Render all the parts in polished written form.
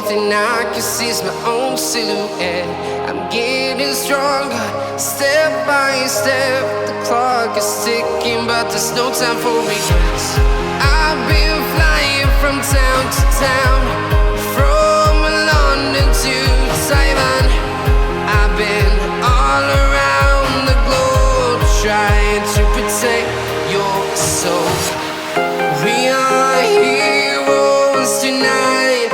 thing I can see is my own silhouette. I'm getting stronger, step by step. The clock is ticking, but there's no time for regrets. I've been flying from town to town, from London to Taiwan. I've been all around the globe, trying to protect your soul. We are heroes tonight.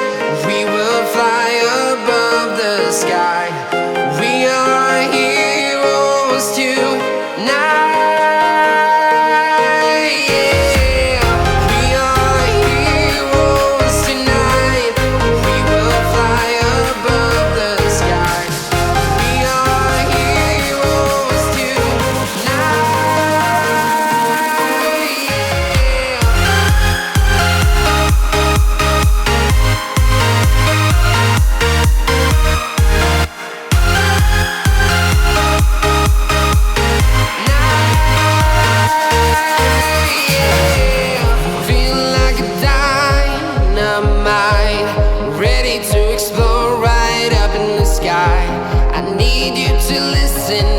We will fly above the sky. We are heroes tonight. Yeah. We are heroes tonight. We will fly above the sky. We are heroes tonight.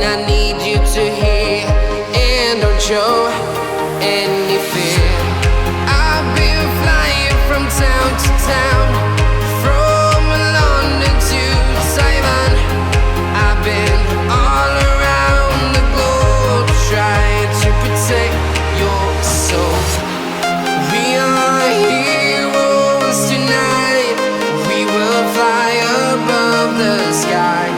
I need you to hear and don't show any fear. I've been flying from town to town, from London to Taiwan. I've been all around the globe, trying to protect your soul. We are heroes tonight. We will fly above the sky.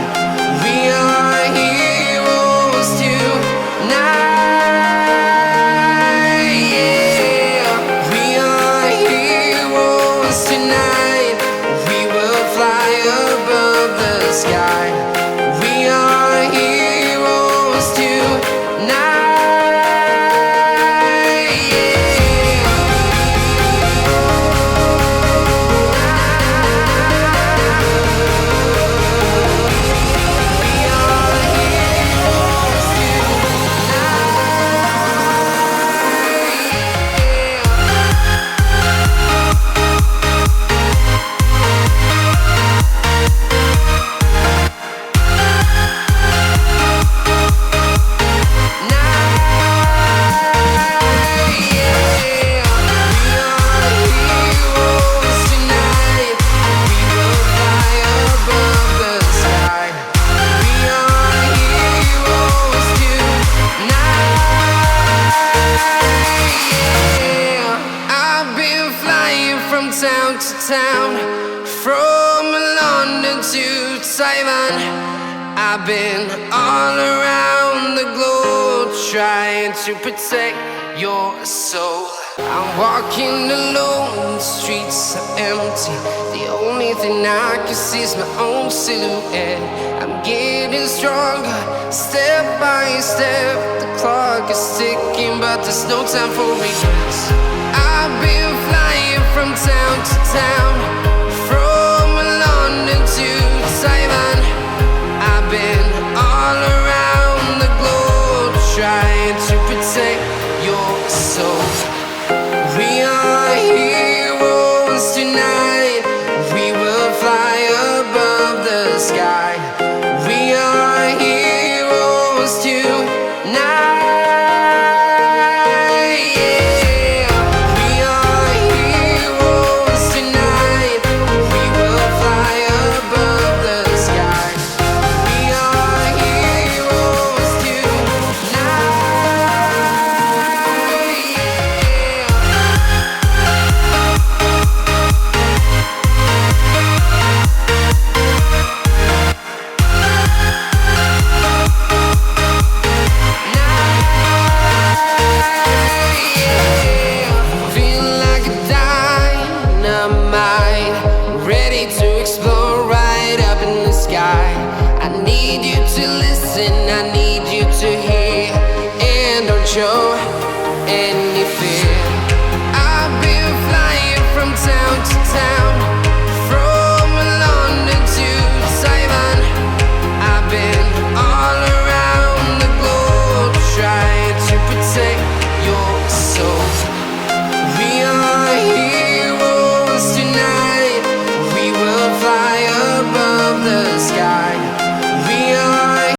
We are heroes tonight. Yeah. We are heroes tonight. We will fly above the sky. We are heroes tonight. Town to town, from London to Taiwan. I've been all around the globe, trying to protect your soul. I'm walking alone, the streets are empty. The only thing I can see is my own silhouette. I'm getting stronger, step by step. The clock is ticking, but there's no time for regrets. I've been flying from town to town, from London to Taiwan. I've been all around the globe, trying to protect your soul. We are heroes tonight. We will fly above the sky. We are heroes tonight. Ready to explore right up in the sky. I need you to listen